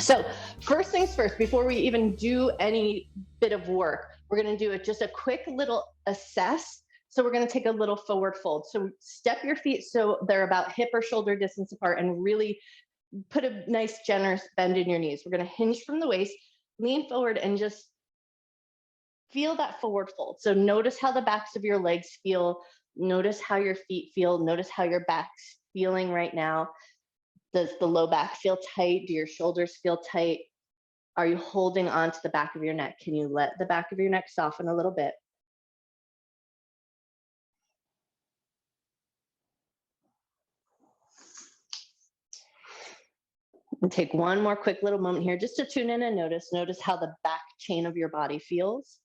So first things first, before we even do any bit of work, we're going to do just a quick little assess. So we're going to take a little forward fold. So step your feet so they're about hip or shoulder distance apart, and really put a nice generous bend in your knees. We're going to hinge from the waist, lean forward, and just feel that forward fold. So notice how the backs of your legs feel. Notice how your feet feel. Notice how your back's feeling right now. Does the low back feel tight? Do your shoulders feel tight? Are you holding on to the back of your neck? Can you let the back of your neck soften a little bit? And take one more quick little moment here just to tune in and notice how the back chain of your body feels.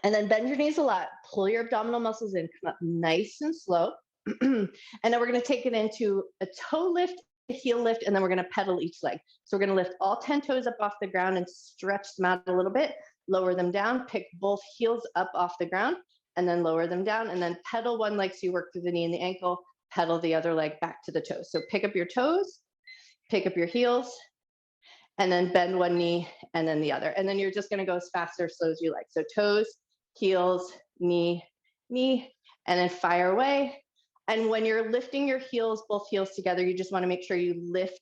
And then bend your knees a lot, pull your abdominal muscles in, come up nice and slow. And then we're going to take it into a toe lift, a heel lift, and then we're going to pedal each leg. So we're going to lift all 10 toes up off the ground and stretch them out a little bit, lower them down, pick both heels up off the ground, and then lower them down, and then pedal one leg so you work through the knee and the ankle, pedal the other leg back to the toes. So pick up your toes, pick up your heels, and then bend one knee and then the other. And then you're just going to go as fast or slow as you like. So toes, heels, knee, knee, and then fire away. And when you're lifting your heels, both heels together, you just want to make sure you lift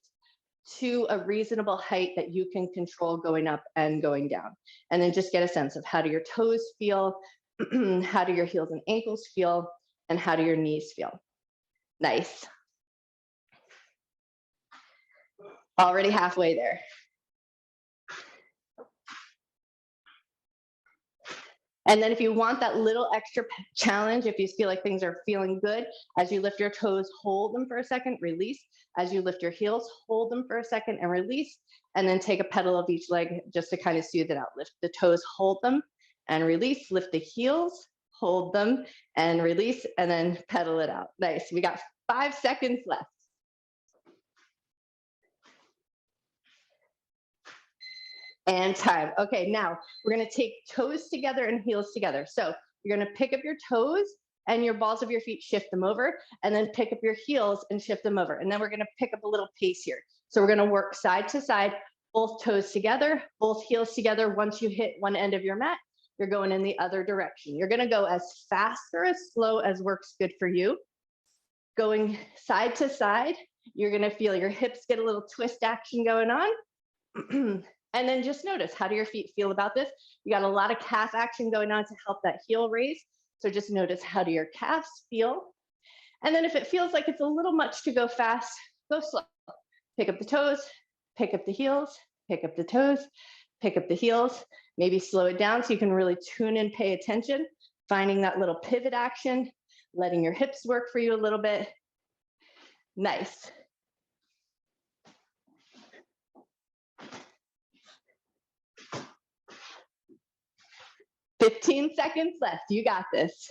to a reasonable height that you can control going up and going down. And then just get a sense of how do your toes feel, how do your heels and ankles feel, and how do your knees feel. Nice. Already halfway there. And then if you want that little extra challenge, if you feel like things are feeling good, as you lift your toes, hold them for a second, release. As you lift your heels, hold them for a second and release. And then take a pedal of each leg just to kind of soothe it out. Lift the toes, hold them and release. Lift the heels, hold them and release, and then pedal it out. Nice. We got 5 seconds left. And time. Okay, now we're going to take toes together and heels together. So you're going to pick up your toes and your balls of your feet, shift them over, and then pick up your heels and shift them over. And then we're going to pick up a little pace here. So we're going to work side to side, both toes together, both heels together. Once you hit one end of your mat, you're going in the other direction. You're going to go as fast or as slow as works good for you. Going side to side, you're going to feel your hips get a little twist action going on. And then just notice, how do your feet feel about this? You got a lot of calf action going on to help that heel raise. So just notice, how do your calves feel? And then if it feels like it's a little much to go fast, go slow. Pick up the toes, pick up the heels, pick up the toes, pick up the heels. Maybe slow it down so you can really tune in, pay attention, finding that little pivot action, letting your hips work for you a little bit. Nice. "15 seconds left. You got this."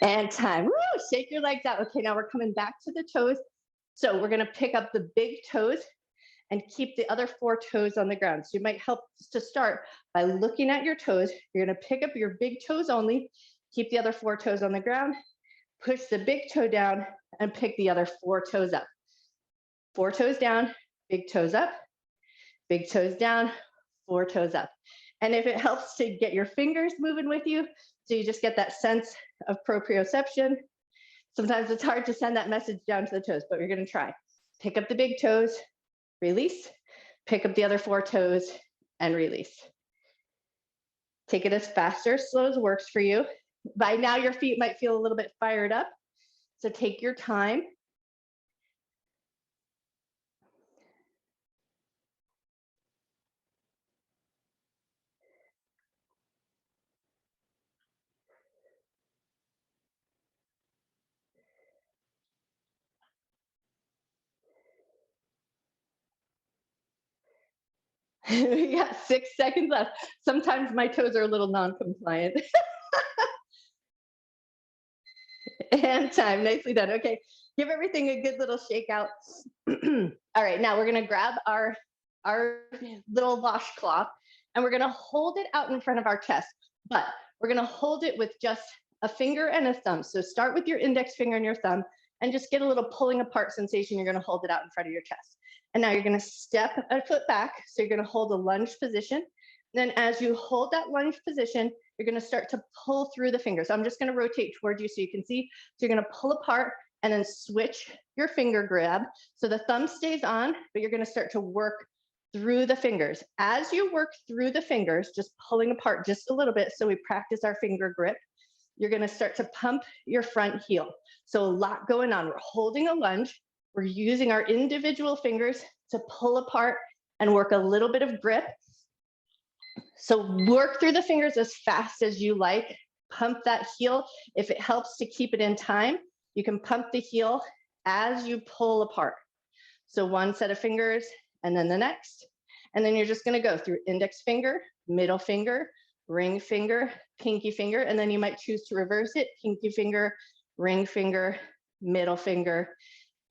And time. Woo, shake your legs out. Okay, now we're coming back to the toes. So we're going to pick up the big toes and keep the other 4 toes on the ground. So you might help to start by looking at your toes. You're going to pick up your big toes only, keep the other 4 toes on the ground, push the big toe down, and pick the other 4 toes up. 4 toes down, big toes up, big toes down, 4 toes up. And if it helps to get your fingers moving with you, so you just get that sense of proprioception. Sometimes it's hard to send that message down to the toes, but you're going to try. Pick up the big toes, release, pick up the other 4 toes, and release. Take it as fast or slow as works for you. By now, your feet might feel a little bit fired up, so take your time. We got 6 seconds left. Sometimes my toes are a little non-compliant. And time. Nicely done. Okay, give everything a good little shake out. All right, now we're going to grab our our little washcloth, and we're gonna hold it out in front of our chest, but we're gonna hold it with just a finger and a thumb. So start with your index finger and your thumb and just get a little pulling apart sensation. You're gonna hold it out in front of your chest. And now you're gonna step a foot back. So you're gonna hold a lunge position. Then as you hold that lunge position, you're gonna start to pull through the fingers. I'm just gonna rotate towards you so you can see. So you're gonna pull apart and then switch your finger grab. So the thumb stays on, but you're gonna start to work through the fingers. As you work through the fingers, just pulling apart just a little bit so we practice our finger grip, you're gonna start to pump your front heel. So a lot going on. We're holding a lunge. We're using our individual fingers to pull apart and work a little bit of grip. So work through the fingers as fast as you like. Pump that heel. If it helps to keep it in time, you can pump the heel as you pull apart. So one set of fingers and then the next. And then you're just gonna go through index finger, middle finger, ring finger, pinky finger, and then you might choose to reverse it, pinky finger, ring finger, middle finger,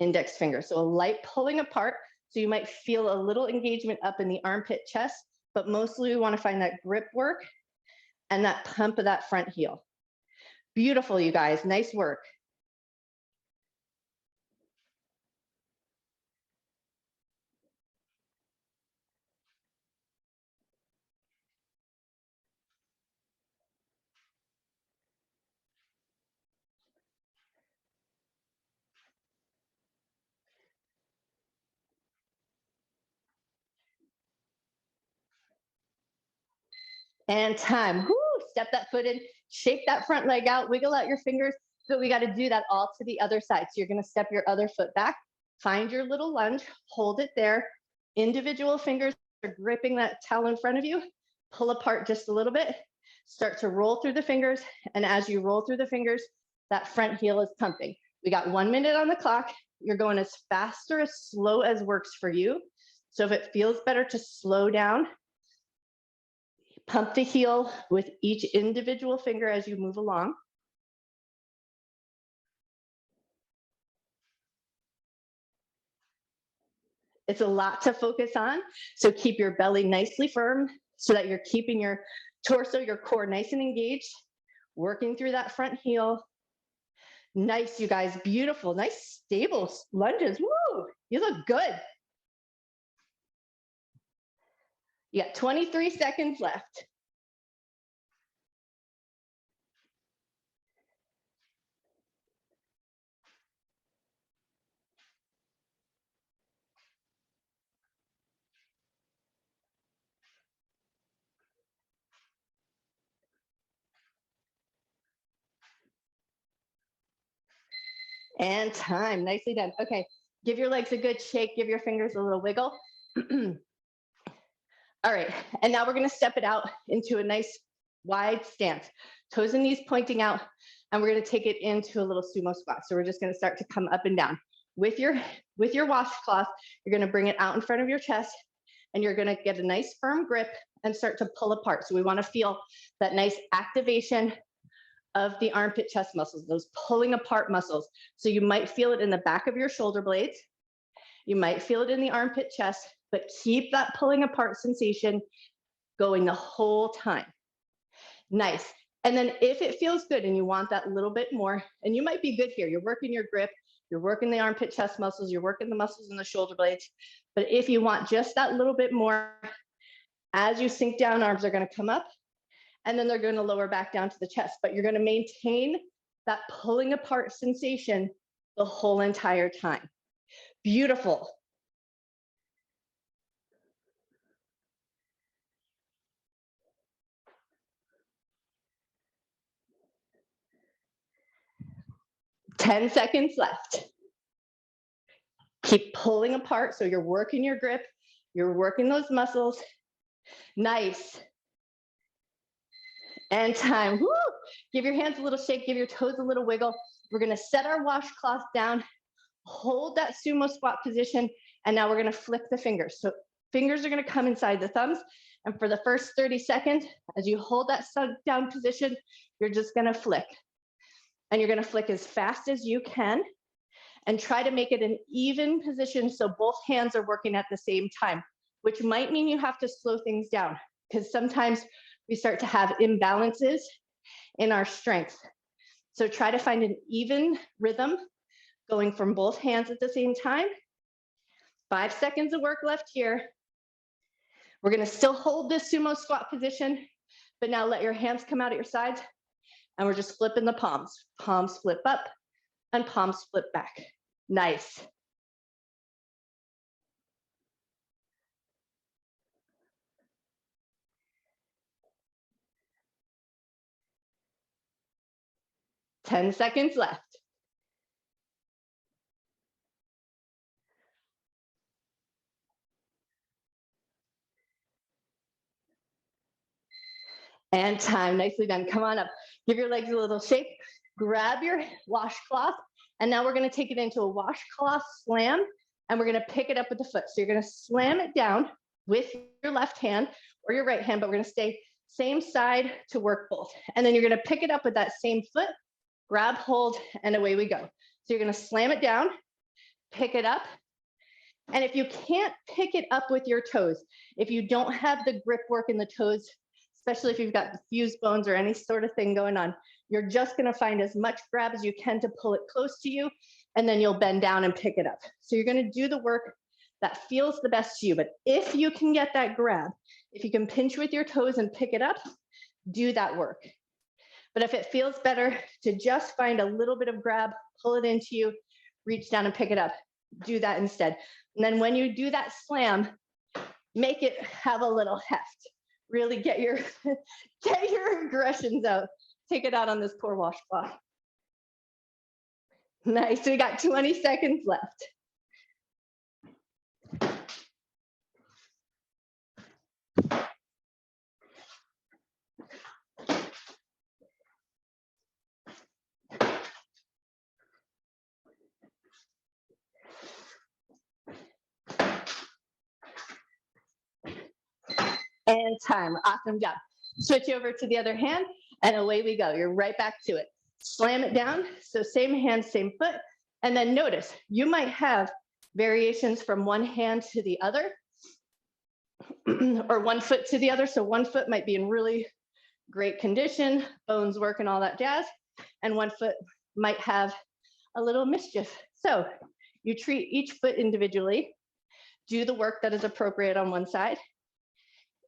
index finger. So a light pulling apart. So you might feel a little engagement up in the armpit chest, but mostly we wanna find that grip work and that pump of that front heel. Beautiful, you guys, nice work. And time. Woo, step that foot in, shake that front leg out, wiggle out your fingers. So we got to do that all to the other side. So you're going to step your other foot back, find your little lunge, hold it there. Individual fingers are gripping that towel in front of you. Pull apart just a little bit. Start to roll through the fingers. And as you roll through the fingers, that front heel is pumping. We got 1 minute on the clock. You're going as fast or as slow as works for you. So if it feels better to slow down, pump the heel with each individual finger as you move along. It's a lot to focus on, so keep your belly nicely firm so that you're keeping your torso, your core nice and engaged, working through that front heel. Nice, you guys, beautiful, nice, stable lunges. Woo, you look good. You got 23 seconds left. And time, nicely done. Okay, give your legs a good shake, give your fingers a little wiggle. All right, and now we're gonna step it out into a nice wide stance. Toes and knees pointing out, and we're gonna take it into a little sumo squat. So we're just gonna start to come up and down. With your washcloth, you're gonna bring it out in front of your chest, and you're gonna get a nice firm grip and start to pull apart. So we wanna feel that nice activation of the armpit chest muscles, those pulling apart muscles. So you might feel it in the back of your shoulder blades. You might feel it in the armpit chest, but keep that pulling apart sensation going the whole time. Nice. And then if it feels good and you want that little bit more, and you might be good here, you're working your grip, you're working the armpit chest muscles, you're working the muscles in the shoulder blades. But if you want just that little bit more, as you sink down, arms are going to come up, and then they're going to lower back down to the chest. But you're going to maintain that pulling apart sensation the whole entire time. Beautiful. Ten seconds left. Keep pulling apart. So you're working your grip, you're working those muscles. Nice. And time. Woo! Give your hands a little shake, give your toes a little wiggle. We're gonna set our washcloth down, hold that sumo squat position, and now we're gonna flick the fingers. So fingers are gonna come inside the thumbs, and for the first 30 seconds, as you hold that sunk down position, you're just gonna flick. And you're gonna flick as fast as you can, and try to make it an even position so both hands are working at the same time. which might mean you have to slow things down because sometimes we start to have imbalances in our strength. So try to find an even rhythm going from both hands at the same time. 5 seconds of work left here. We're gonna still hold this sumo squat position, but now let your hands come out at your sides, and we're just flipping the palms. Palms flip up, and palms flip back. Nice. Ten seconds left. And time, nicely done. Come on up. Give your legs a little shake. Grab your washcloth, and now we're gonna take it into a washcloth slam, and we're gonna pick it up with the foot. So you're gonna slam it down with your left hand or your right hand, but we're gonna stay same side to work both. And then you're gonna pick it up with that same foot, grab hold, and away we go. So you're gonna slam it down, pick it up, and if you can't pick it up with your toes, if you don't have the grip work in the toes, especially if you've got the fused bones or any sort of thing going on, you're just gonna find as much grab as you can to pull it close to you, and then you'll bend down and pick it up. So you're gonna do the work that feels the best to you, but if you can get that grab, if you can pinch with your toes and pick it up, do that work. But if it feels better to just find a little bit of grab, pull it into you, reach down and pick it up, do that instead. And then when you do that slam, make it have a little heft. Really get your aggressions out. Take it out on this poor washcloth. Nice, we got 20 seconds left. And time, awesome job. Switch over to the other hand, and away we go. You're right back to it. Slam it down, so same hand, same foot, and then notice, you might have variations from one hand to the other, or one foot to the other, so one foot might be in really great condition, bones work and all that jazz, and one foot might have a little mischief. So you treat each foot individually, do the work that is appropriate on one side.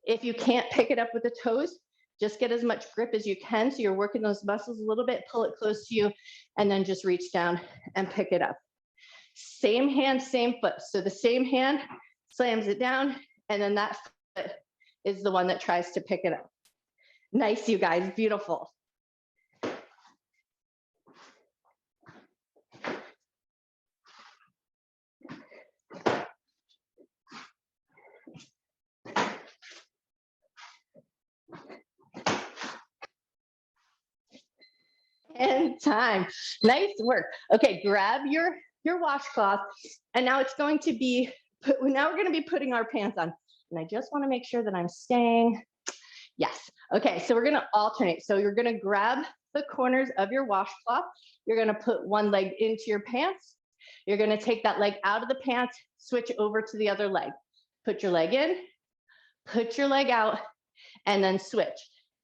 If you can't pick it up with the toes, just get as much grip as you can. So you're working those muscles a little bit, pull it close to you, and then just reach down and pick it up. Same hand, same foot. So the same hand slams it down, and then that foot is the one that tries to pick it up. Nice, you guys, beautiful. And time. Nice work. Okay, grab your washcloth, and now it's going to be, now we're going to be putting our pants on. And I just want to make sure that I'm staying. Yes. Okay, so we're going to alternate. So you're going to grab the corners of your washcloth. You're going to put one leg into your pants. You're going to take that leg out of the pants, switch over to the other leg. Put your leg in, put your leg out, and then switch.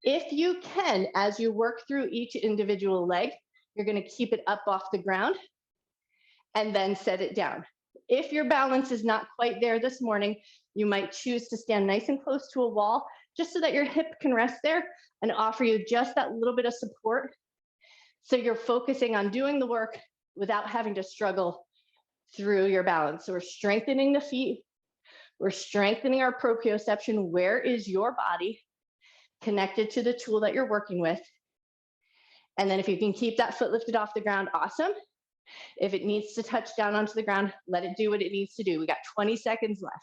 If you can, as you work through each individual leg, you're going to keep it up off the ground and then set it down. If your balance is not quite there this morning, you might choose to stand nice and close to a wall just so that your hip can rest there and offer you just that little bit of support. So you're focusing on doing the work without having to struggle through your balance. So we're strengthening the feet. We're strengthening our proprioception. Where is your body connected to the tool that you're working with? And then if you can keep that foot lifted off the ground, awesome. If it needs to touch down onto the ground, let it do what it needs to do. We got 20 seconds left.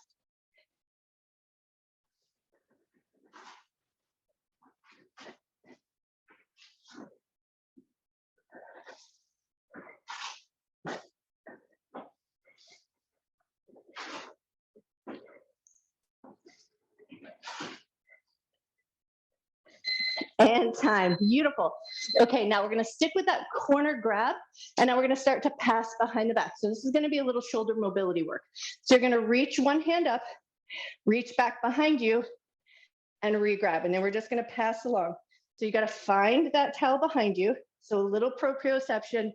And time, beautiful. Okay, now we're gonna stick with that corner grab, and now we're gonna start to pass behind the back. So this is gonna be a little shoulder mobility work. So you're gonna reach one hand up, Reach back behind you and re-grab. And then we're just gonna pass along. So you gotta find that towel behind you. So a little proprioception,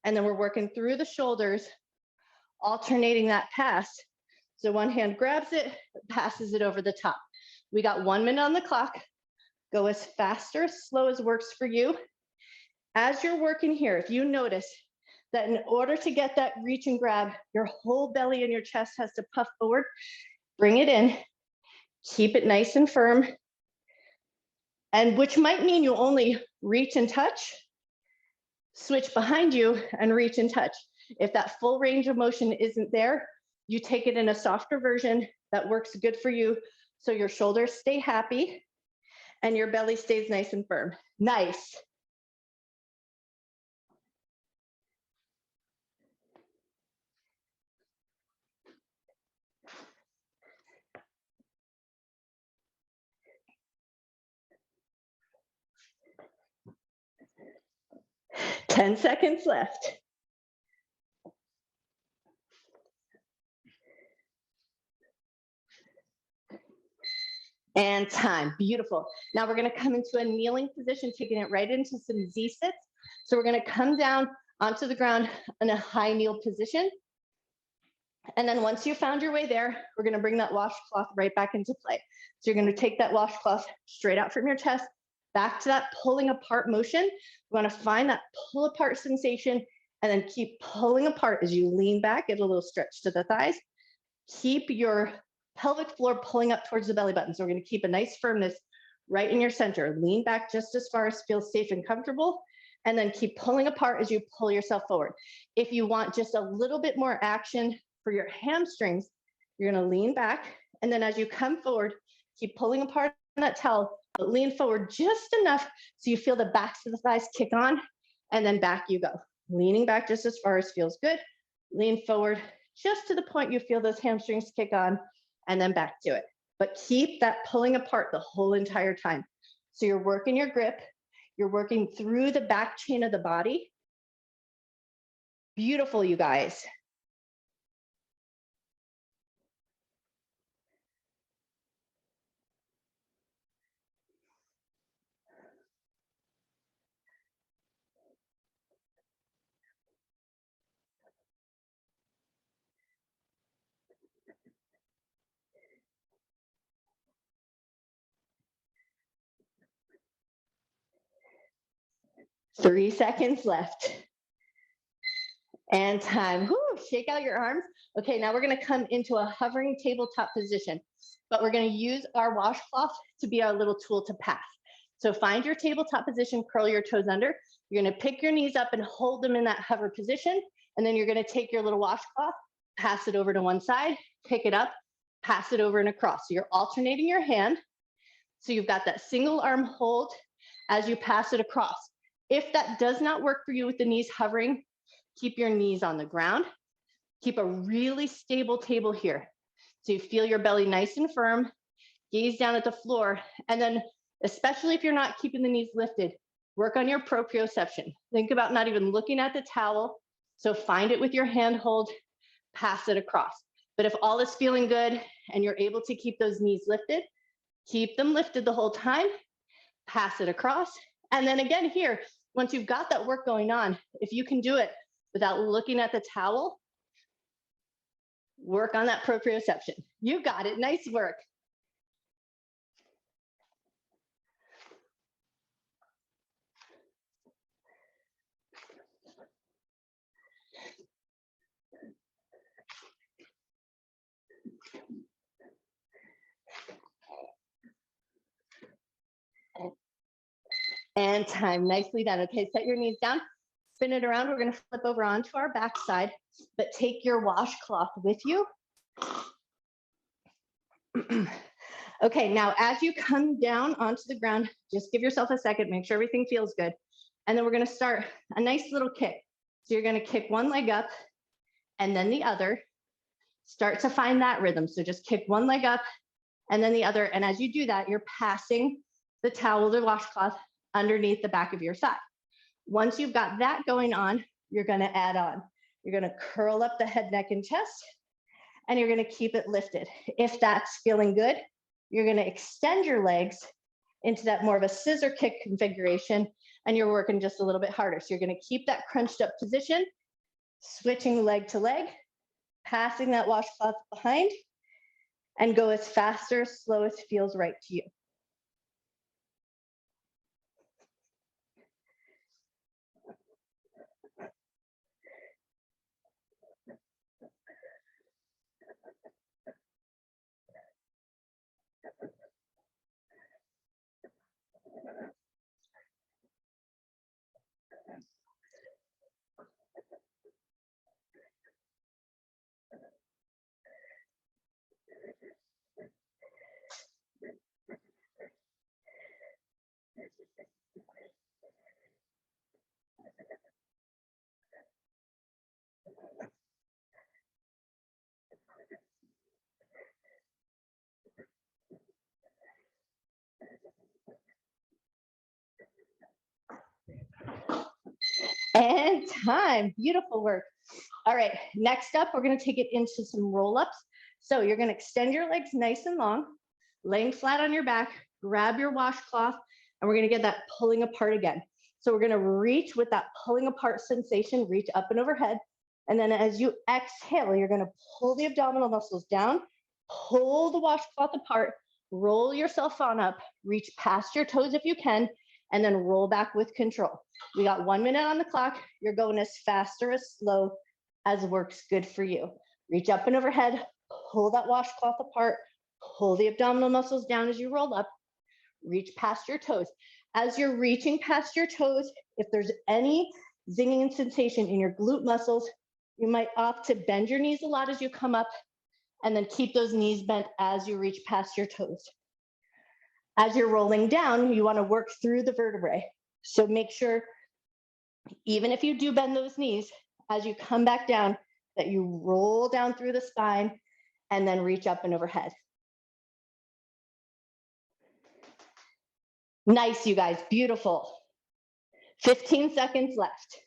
and then we're working through the shoulders, alternating that pass. So one hand grabs it, passes it over the top. We got 1 minute on the clock. Go as fast or as slow as works for you. As you're working here, if you notice that in order to get that reach and grab, your whole belly and your chest has to puff forward, bring it in, keep it nice and firm, and which might mean you only reach and touch, switch behind you and reach and touch. If that full range of motion isn't there, you take it in a softer version that works good for you so your shoulders stay happy and your belly stays nice and firm. Nice. Ten seconds left. And time. Beautiful. Now we're going to come into a kneeling position, taking it right into some Z sits. So we're going to come down onto the ground in a high kneel position. And then once you found your way there, we're going to bring that washcloth right back into play. So you're going to take that washcloth straight out from your chest, back to that pulling apart motion. We want to find that pull apart sensation and then keep pulling apart as you lean back, get a little stretch to the thighs. Keep your pelvic floor pulling up towards the belly button. So we're going to keep a nice firmness right in your center. Lean back just as far as feels safe and comfortable, and then keep pulling apart as you pull yourself forward. If you want just a little bit more action for your hamstrings, you're going to lean back, and then as you come forward, keep pulling apart on that towel, but lean forward just enough so you feel the backs of the thighs kick on, and then back you go. Leaning back just as far as feels good. Lean forward just to the point you feel those hamstrings kick on, and then back to it. But keep that pulling apart the whole entire time. So you're working your grip, you're working through the back chain of the body. Beautiful, you guys. Three seconds left. And time. Whew, shake out your arms. Okay, now we're going to come into a hovering tabletop position, but we're going to use our washcloth to be our little tool to pass. So find your tabletop position, curl your toes under. You're going to pick your knees up and hold them in that hover position. And then you're going to take your little washcloth, pass it over to one side, pick it up, pass it over and across. So you're alternating your hand. So you've got that single arm hold as you pass it across. If that does not work for you with the knees hovering, keep your knees on the ground. Keep a really stable table here. So you feel your belly nice and firm, gaze down at the floor, and then especially if you're not keeping the knees lifted, work on your proprioception. Think about not even looking at the towel. So find it with your hand hold, pass it across. But if all is feeling good and you're able to keep those knees lifted, keep them lifted the whole time, pass it across. And then again here, once you've got that work going on, if you can do it without looking at the towel, work on that proprioception. You got it. Nice work. And time. Nicely done. Okay, set your knees down. Spin it around. We're going to flip over onto our backside, but take your washcloth with you. Okay, now as you come down onto the ground, just give yourself a second, make sure everything feels good. And then we're going to start a nice little kick. So you're going to kick one leg up and then the other. Start to find that rhythm. So just kick one leg up and then the other. And as you do that, you're passing the towel or washcloth underneath the back of your thigh. Once you've got that going on, you're going to add on. You're going to curl up the head, neck, and chest. and you're going to keep it lifted. If that's feeling good, you're going to extend your legs into that more of a scissor kick configuration, and you're working just a little bit harder. So you're going to keep that crunched up position, switching leg to leg, passing that washcloth behind, and go as fast or slow as feels right to you. And time. Beautiful work. All right, next up, we're going to take it into some roll-ups. So you're going to extend your legs nice and long, laying flat on your back, grab your washcloth, and we're going to get that pulling apart again. So we're going to reach with that pulling apart sensation, reach up and overhead. And then as you exhale, you're going to pull the abdominal muscles down, pull the washcloth apart, roll yourself on up, reach past your toes if you can, and then roll back with control. We got 1 minute on the clock. You're going as fast or as slow as works good for you. Reach up and overhead, pull that washcloth apart, pull the abdominal muscles down as you roll up, reach past your toes. As you're reaching past your toes, if there's any zinging sensation in your glute muscles, you might opt to bend your knees a lot as you come up, and then keep those knees bent as you reach past your toes. As you're rolling down, you want to work through the vertebrae. So make sure, even if you do bend those knees, as you come back down, that you roll down through the spine and then reach up and overhead. Nice, you guys, beautiful. 15 seconds left.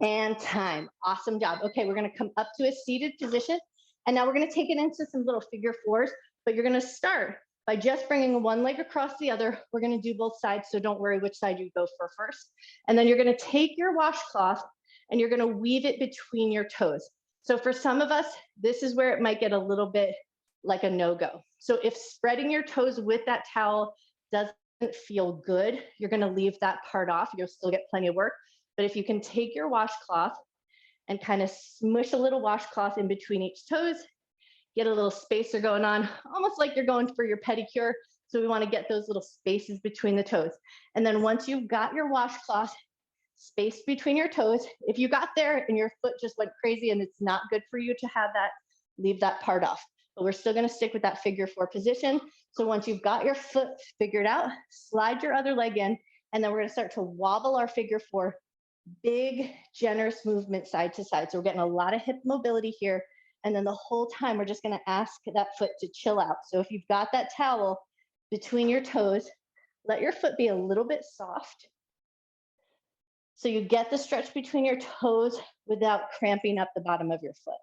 And time. Awesome job. Okay, we're going to come up to a seated position, and now we're going to take it into some little figure fours, but you're going to start by just bringing one leg across the other. We're going to do both sides, so don't worry which side you go for first. And then you're going to take your washcloth and you're going to weave it between your toes. So for some of us, this is where it might get a little bit like a no-go. So if spreading your toes with that towel doesn't feel good, you're going to leave that part off. You'll still get plenty of work. But if you can take your washcloth and kind of smush a little washcloth in between each toes, get a little spacer going on, almost like you're going for your pedicure. So we want to get those little spaces between the toes. And then once you've got your washcloth spaced between your toes, if you got there and your foot just went crazy and it's not good for you to have that, leave that part off. But we're still going to stick with that figure four position. So once you've got your foot figured out, slide your other leg in, and then we're going to start to wobble our figure four. Big, generous movement side to side. So we're getting a lot of hip mobility here. And then the whole time, we're just going to ask that foot to chill out. So if you've got that towel between your toes, let your foot be a little bit soft. So you get the stretch between your toes without cramping up the bottom of your foot.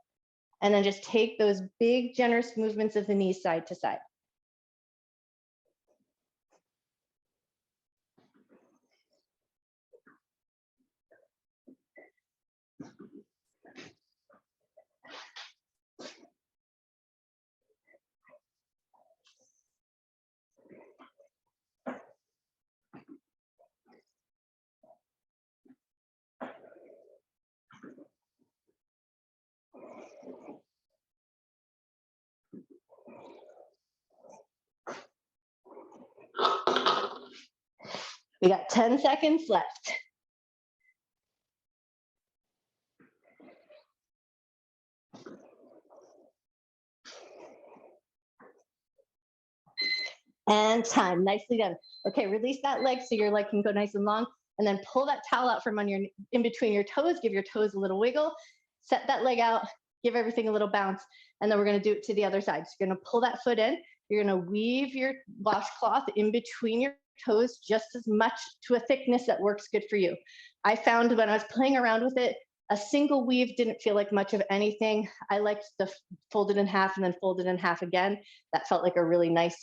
And then just take those big, generous movements of the knees side to side. We got 10 seconds left. And time. Nicely done. Okay, release that leg so your leg can go nice and long, and then pull that towel out from in between your toes. Give your toes a little wiggle. Set that leg out. give everything a little bounce, and then we're going to do it to the other side. So you're going to pull that foot in. You're going to weave your washcloth in between your toes just as much to a thickness that works good for you. I found when I was playing around with it, a single weave didn't feel like much of anything. I liked the folded in half and then folded in half again. That felt like a really nice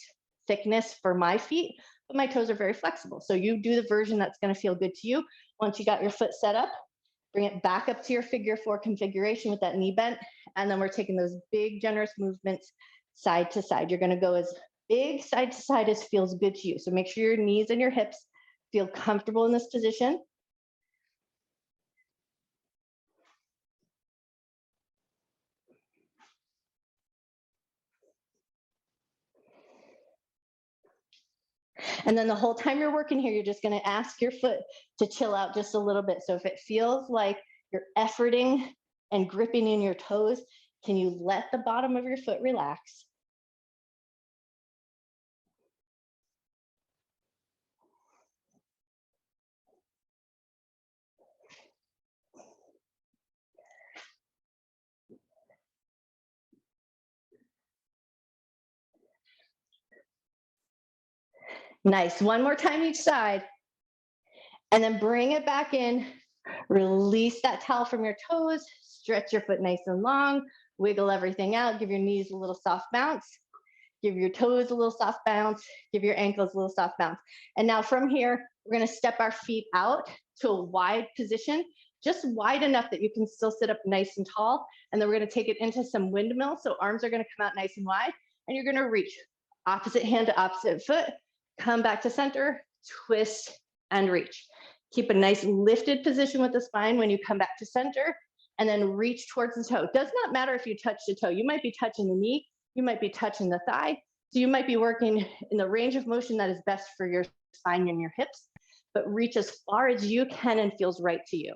thickness for my feet, but my toes are very flexible. So you do the version that's going to feel good to you. Once you got your foot set up, bring it back up to your figure 4 configuration with that knee bent. And then we're taking those big, generous movements side to side. You're going to go as big side to side as feels good to you. So make sure your knees and your hips feel comfortable in this position. And then the whole time you're working here, you're just going to ask your foot to chill out just a little bit. So if it feels like you're efforting and gripping in your toes, can you let the bottom of your foot relax? Nice. One more time each side. And then bring it back in. Release that towel from your toes. Stretch your foot nice and long. Wiggle everything out. Give your knees a little soft bounce. Give your toes a little soft bounce. Give your ankles a little soft bounce. And now from here, we're going to step our feet out to a wide position, just wide enough that you can still sit up nice and tall. And then we're going to take it into some windmills. So arms are going to come out nice and wide. And you're going to reach opposite hand to opposite foot. Come back to center, twist, and reach. Keep a nice lifted position with the spine when you come back to center, and then reach towards the toe. It does not matter if you touch the toe. You might be touching the knee, you might be touching the thigh. So you might be working in the range of motion that is best for your spine and your hips, but reach as far as you can and feels right to you.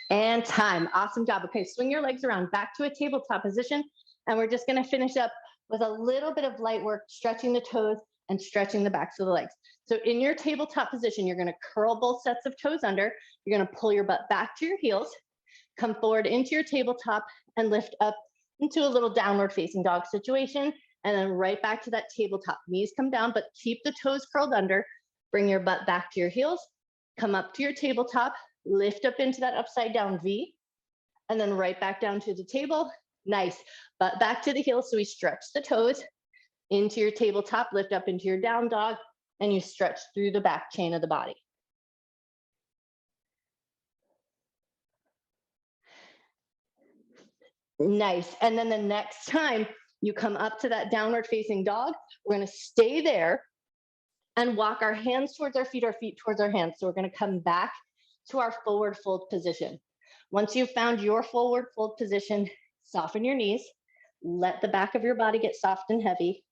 And time. Awesome job. Okay, swing your legs around back to a tabletop position. And we're just going to finish up with a little bit of light work, stretching the toes and stretching the backs of the legs. So in your tabletop position, you're going to curl both sets of toes under. You're going to pull your butt back to your heels, come forward into your tabletop and lift up into a little downward facing dog situation. And then right back to that tabletop. Knees come down, but keep the toes curled under. Bring your butt back to your heels, come up to your tabletop, lift up into that upside down V, and then right back down to the table. Nice. Butt back to the heels. So we stretch the toes into your tabletop, lift up into your down dog, and you stretch through the back chain of the body. Nice. And then the next time you come up to that downward facing dog, we're going to stay there and walk our hands towards our feet towards our hands. So we're going to come back to our forward fold position. Once you've found your forward fold position, soften your knees, let the back of your body get soft and heavy.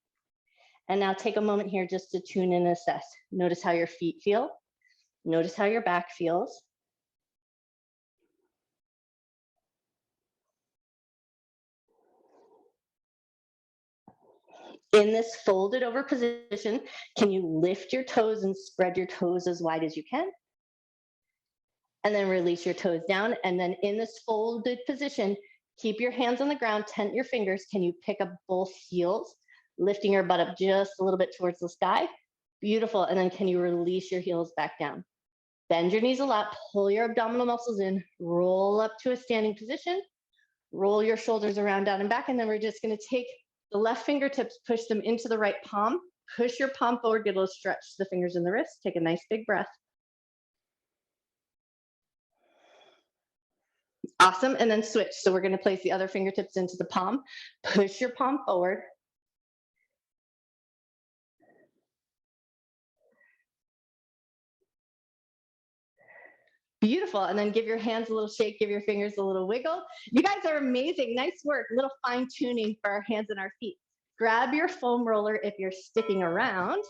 And now take a moment here just to tune in and assess. Notice how your feet feel. Notice how your back feels. In this folded over position, can you lift your toes and spread your toes as wide as you can? And then release your toes down. And then in this folded position, keep your hands on the ground, tent your fingers. Can you pick up both heels, lifting your butt up just a little bit towards the sky? Beautiful. And then can you release your heels back down? Bend your knees a lot, pull your abdominal muscles in, roll up to a standing position, roll your shoulders around, down and back. And then we're just going to take the left fingertips, push them into the right palm, push your palm forward, get a little stretch to the fingers and the wrist. Take a nice big breath. Awesome. And then switch. So we're going to place the other fingertips into the palm, push your palm forward. Beautiful. And then give your hands a little shake, give your fingers a little wiggle. You guys are amazing. Nice work. A little fine tuning for our hands and our feet. Grab your foam roller if you're sticking around.